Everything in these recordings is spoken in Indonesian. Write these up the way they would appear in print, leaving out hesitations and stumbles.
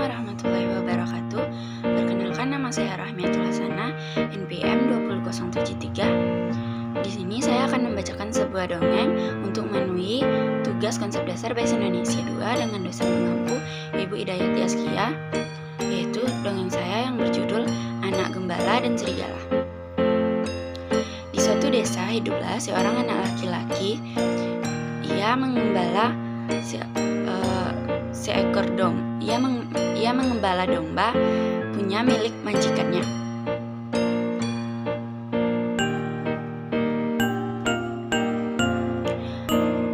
warahmatullahi wabarakatuh. Perkenalkan, nama saya Rahmiatul Hasanah, NPM 20073. Di sini saya akan membacakan sebuah dongeng untuk memenuhi tugas konsep dasar Bahasa Indonesia 2 dengan dosen pengampu Ibu Idayati Askia, yaitu dongeng saya yang berjudul Anak Gembala dan Serigala. Di suatu desa hiduplah seorang anak laki-laki. Ia mengembala seekor domba. Ia mengembala domba punya milik majikannya.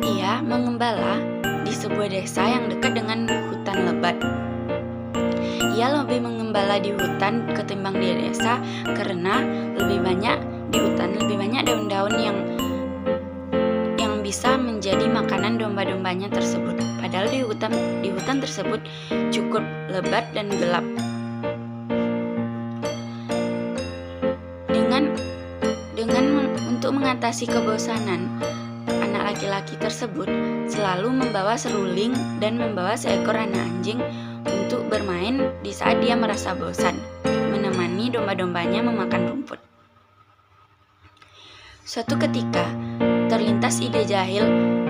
Ia mengembala di sebuah desa yang dekat dengan hutan lebat. Ia lebih mengembala di hutan ketimbang di desa karena lebih banyak daun-daun yang bisa menjadi makanan domba-dombanya tersebut. Padahal di hutan tersebut cukup lebat dan gelap. Untuk mengatasi kebosanan, anak laki-laki tersebut selalu membawa seruling dan membawa seekor anak anjing untuk bermain di saat dia merasa bosan, menemani domba-dombanya memakan rumput. Suatu ketika, terlintas ide jahil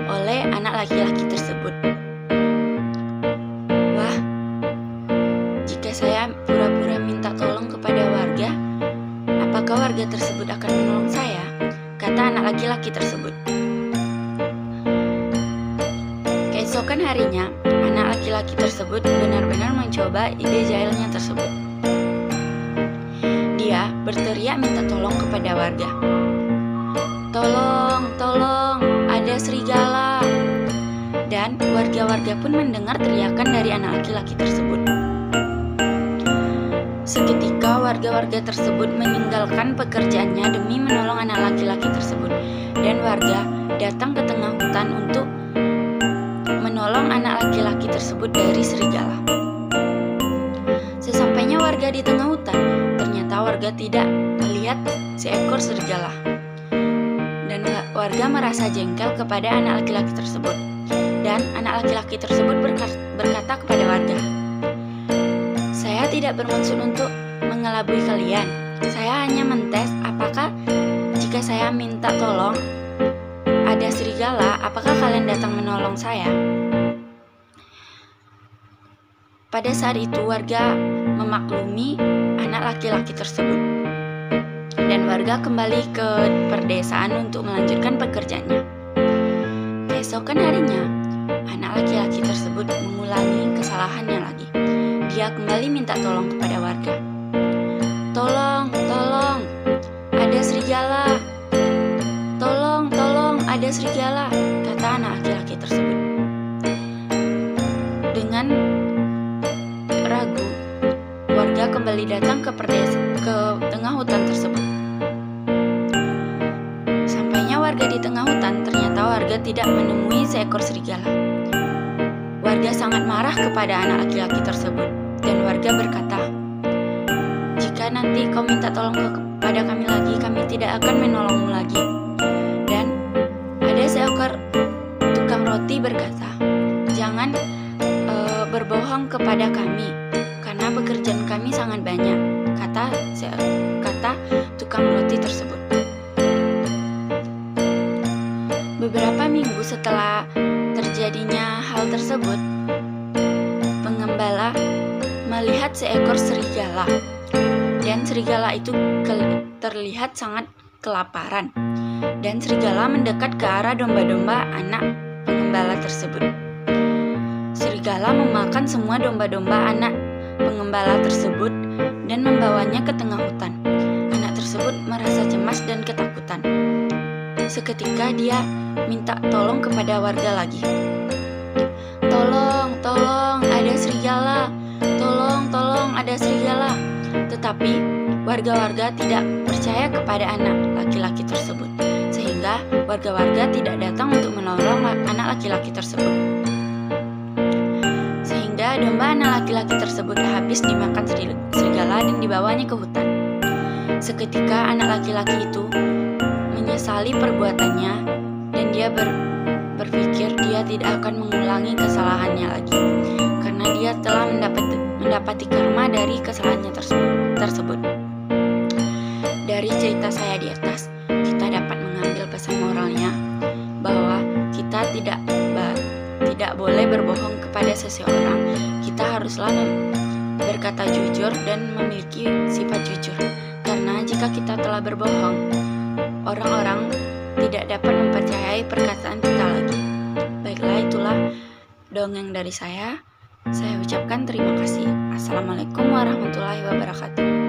oleh anak laki-laki tersebut. Wah, jika saya pura-pura minta tolong kepada warga, apakah warga tersebut akan menolong saya? Kata anak laki-laki tersebut. Keesokan harinya, anak laki-laki tersebut benar-benar mencoba ide jahilnya tersebut. Dia berteriak minta tolong kepada warga. Tolong, ada serigala. Dan warga-warga pun mendengar teriakan dari anak laki-laki tersebut. Seketika warga-warga tersebut meninggalkan pekerjaannya demi menolong anak laki-laki tersebut. Dan warga datang ke tengah hutan untuk menolong anak laki-laki tersebut dari serigala. Sesampainya warga di tengah hutan, ternyata warga tidak melihat seekor serigala. Dan warga merasa jengkel kepada anak laki-laki tersebut. Dan anak laki-laki tersebut berkata kepada warga, "Saya tidak bermaksud untuk mengelabui kalian. Saya hanya mentes apakah jika saya minta tolong ada serigala, apakah kalian datang menolong saya?" Pada saat itu warga memaklumi anak laki-laki tersebut. Dan warga kembali ke perdesaan untuk melanjutkan pekerjaannya. Keesokan harinya, anak laki-laki tersebut mengulangi kesalahannya lagi. Dia kembali minta tolong kepada warga. Tolong, ada serigala. Tolong, ada serigala, kata anak laki-laki tersebut. Dengan ragu, warga kembali datang ke tengah hutan tersebut. Warga di tengah hutan, ternyata warga tidak menemui seekor serigala. Warga sangat marah kepada anak laki-laki tersebut, dan warga berkata, "Jika nanti kau minta tolong kepada kami lagi, kami tidak akan menolongmu lagi." Dan ada seekor tukang roti berkata, "Jangan berbohong kepada kami, karena pekerjaan kami sangat banyak," kata tukang roti tersebut. Beberapa minggu setelah terjadinya hal tersebut, pengembala melihat seekor serigala, dan serigala itu terlihat sangat kelaparan, dan serigala mendekat ke arah domba-domba anak pengembala tersebut. Serigala memakan semua domba-domba anak pengembala tersebut dan membawanya ke tengah hutan. Anak tersebut merasa cemas dan ketakutan. Seketika dia minta tolong kepada warga lagi. Tolong, ada serigala. Tolong, ada serigala. Tetapi warga-warga tidak percaya kepada anak laki-laki tersebut, sehingga warga-warga tidak datang untuk menolong anak laki-laki tersebut. Sehingga domba anak laki-laki tersebut habis dimakan serigala dan dibawanya ke hutan. Seketika anak laki-laki itu menyesali perbuatannya, dan dia berpikir dia tidak akan mengulangi kesalahannya lagi, karena dia telah mendapati karma dari kesalahannya tersebut. Dari cerita saya di atas, kita dapat mengambil pesan moralnya bahwa kita tidak boleh berbohong kepada seseorang. Kita haruslah berkata jujur dan memiliki sifat jujur. Karena jika kita telah berbohong, orang-orang tidak dapat mempercayai perkataan kita lagi. Baiklah, itulah dongeng dari saya. Saya ucapkan terima kasih. Assalamualaikum warahmatullahi wabarakatuh.